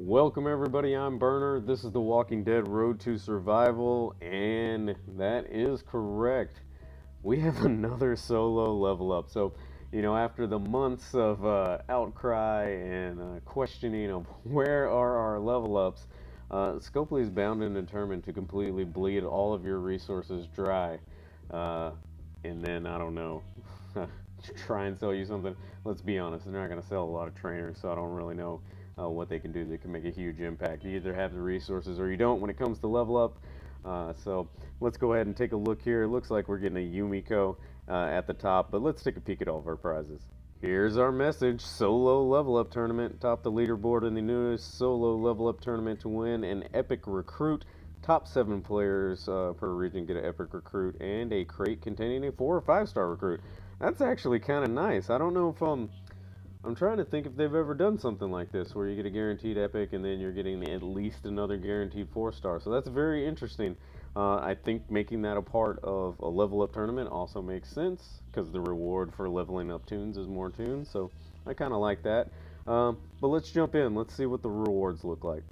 Welcome everybody, I'm Burner. This is The Walking Dead Road to Survival, and that is correct. We have another solo level up. So, after the months of outcry and questioning of where are our level ups, Scopely is bound and determined to completely bleed all of your resources dry. Uh, and then, I don't know, try and sell you something. Let's be honest, they're not going to sell a lot of trainers, so I don't really know what they can do that can make a huge impact. You either have the resources or you don't when it comes to level up. So let's go ahead and take a look here. It looks like we're getting a Umeko at the top, but let's take a peek at all of our prizes. Here's our message: solo level up tournament. Top the leaderboard in the newest solo level up tournament to win an epic recruit. Top 7 players per region get an epic recruit and a crate containing a 4 or 5-star recruit. That's actually kind of nice. I don't know if I'm trying to think if they've ever done something like this where you get a guaranteed epic and then you're getting at least another guaranteed 4-star. So that's very interesting. I think making that a part of a level up tournament also makes sense because the reward for leveling up tunes is more tunes. So I kind of like that. But let's jump in. Let's see what the rewards look like.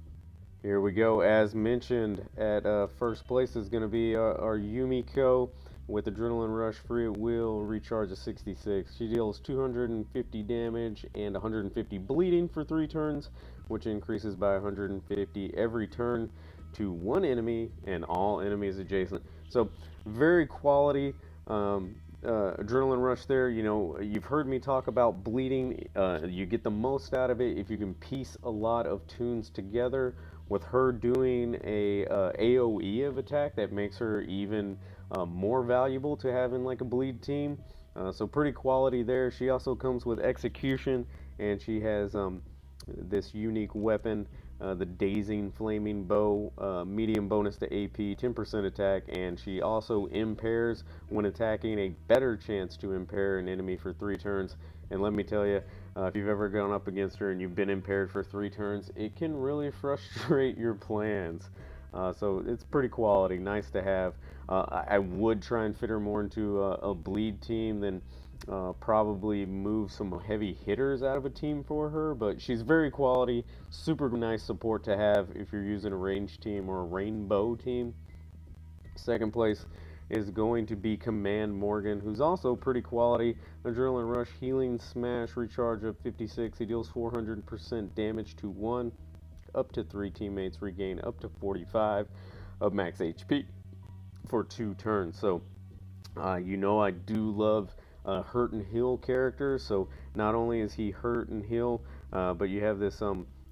Here we go. As mentioned, at first place is going to be our Umeko with Adrenaline Rush, free at will, recharge of 66. She deals 250 damage and 150 bleeding for 3 turns, which increases by 150 every turn to 1 enemy and all enemies adjacent. So very quality. Adrenaline Rush there, you've heard me talk about bleeding. You get the most out of it if you can piece a lot of tunes together. With her doing a AoE of attack, that makes her even more valuable to having like a bleed team. So pretty quality there. She also comes with execution, and she has this unique weapon, the Dazing Flaming Bow, medium bonus to AP, 10% attack, and she also impairs when attacking, a better chance to impair an enemy for 3 turns. And let me tell you, if you've ever gone up against her and you've been impaired for 3 turns, it can really frustrate your plans. So it's pretty quality, nice to have. I would try and fit her more into a bleed team than probably move some heavy hitters out of a team for her, but she's very quality, super nice support to have if you're using a range team or a rainbow team. Second place is going to be Command Morgan, who's also pretty quality. Adrenaline Rush, Healing Smash, recharge of 56. He deals 400% damage to 1. Up to 3 teammates regain up to 45 of max HP for 2 turns. So, I do love hurt and heal characters. So not only is he hurt and heal, but you have this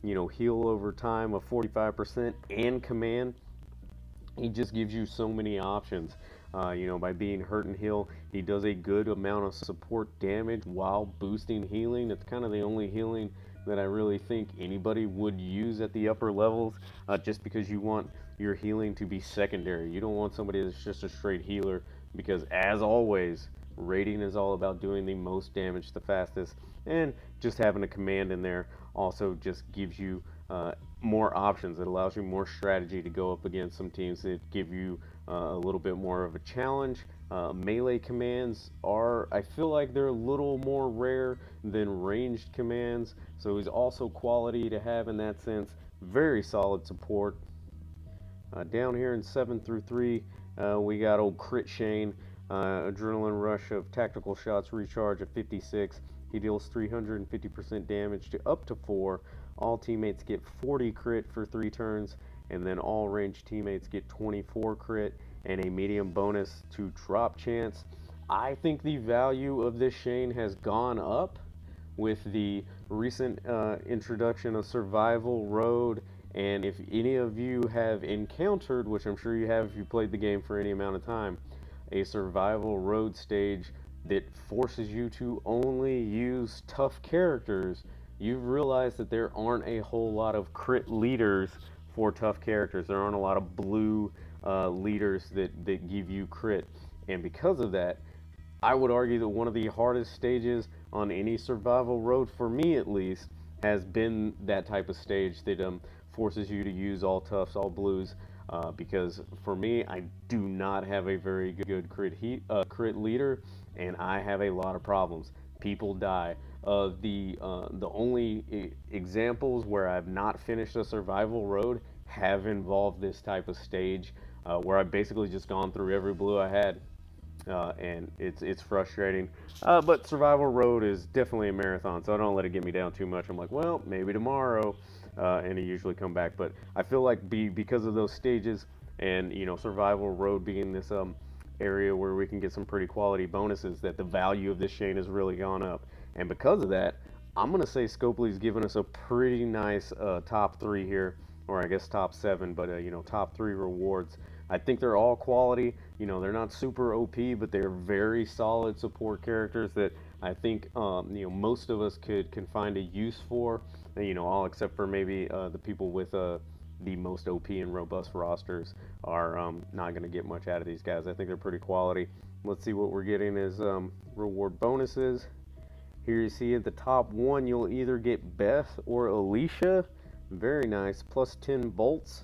heal over time of 45% and command. He just gives you so many options. By being hurt and heal, he does a good amount of support damage while boosting healing. It's kind of the only healing that I really think anybody would use at the upper levels, just because you want your healing to be secondary. You don't want somebody that's just a straight healer, because as always, rating is all about doing the most damage the fastest, and just having a command in there also just gives you more options. It allows you more strategy to go up against some teams that give you a little bit more of a challenge. Melee commands I feel like they're a little more rare than ranged commands, so he's also quality to have in that sense. Very solid support. Down here in 7 through 3, we got old Crit Shane. Adrenaline Rush of tactical shots, recharge of 56. He deals 350% damage to up to 4. All teammates get 40 crit for 3 turns, and then all ranged teammates get 24 crit and a medium bonus to drop chance. I think the value of this Shane has gone up with the recent introduction of Survival Road. And if any of you have encountered, which I'm sure you have if you played the game for any amount of time, a survival road stage that forces you to only use tough characters, you've realized that there aren't a whole lot of crit leaders for tough characters. There aren't a lot of blue leaders that give you crit. And because of that, I would argue that one of the hardest stages on any survival road, for me at least, has been that type of stage that forces you to use all toughs, all blues. Because for me, I do not have a very good crit leader, and I have a lot of problems. People die. the only examples where I've not finished a survival road have involved this type of stage, where I've basically just gone through every blue I had, and it's frustrating. But survival road is definitely a marathon, so I don't let it get me down too much. I'm like, well, maybe tomorrow, and I usually come back. But I feel like because of those stages, and survival road being this area where we can get some pretty quality bonuses, that the value of this chain has really gone up. And because of that, I'm gonna say Scopely's given us a pretty nice top three here, or I guess top seven, but top three rewards. I think they're all quality. They're not super OP, but they're very solid support characters that I think most of us can find a use for. All except for maybe the people with the most OP and robust rosters are not going to get much out of these guys. I think they're pretty quality. Let's see what we're getting as reward bonuses. Here you see at the top one, you'll either get Beth or Alicia. Very nice. Plus 10 bolts.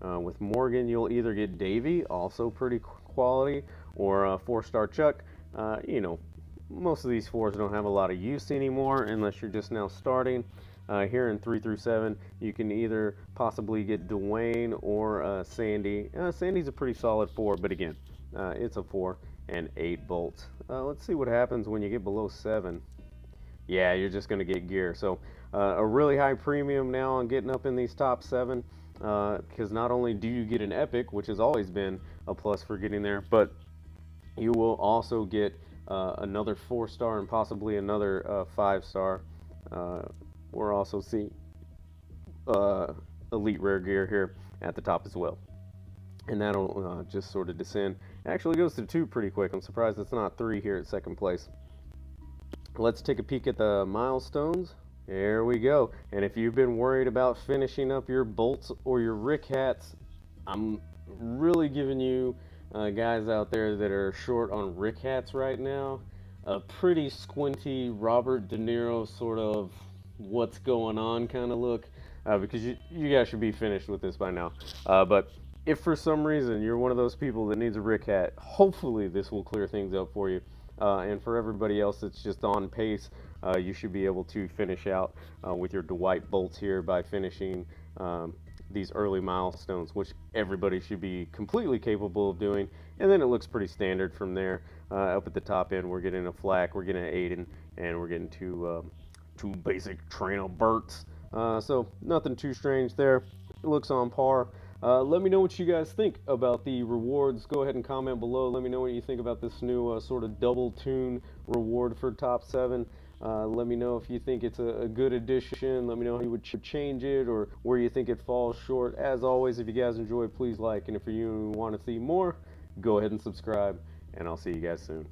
With Morgan, you'll either get Davy, also pretty quality, or 4-star Chuck. Most of these 4s don't have a lot of use anymore unless you're just now starting. Here in 3 through 7, you can either possibly get Dwayne or Sandy. Sandy's a pretty solid 4, but again, it's a 4 and 8 bolts. Let's see what happens when you get below 7. Yeah, you're just going to get gear. So a really high premium now on getting up in these top 7, because not only do you get an epic, which has always been a plus for getting there, but you will also get another 4-star and possibly another 5-star. We're also seeing elite rare gear here at the top as well, and that'll just sort of descend. It actually goes to 2 pretty quick. I'm surprised it's not 3 here at second place. Let's take a peek at the milestones. There we go. And if you've been worried about finishing up your bolts or your Rick hats, I'm really giving you guys out there that are short on Rick hats right now a pretty squinty Robert De Niro sort of what's going on kind of look, because you guys should be finished with this by now. But if for some reason you're one of those people that needs a Rick hat, hopefully this will clear things up for you. And for everybody else that's just on pace, you should be able to finish out with your Dwight bolts here by finishing these early milestones, which everybody should be completely capable of doing. And then it looks pretty standard from there. Up at the top end, we're getting a Flak, we're getting an Aiden, and we're getting two basic trainer Berts. So nothing too strange there. It looks on par. Let me know what you guys think about the rewards. Go ahead and comment below. Let me know what you think about this new sort of double tune reward for top 7. Let me know if you think it's a good addition. Let me know how you would change it or where you think it falls short. As always, if you guys enjoyed, please like. And if you want to see more, go ahead and subscribe. And I'll see you guys soon.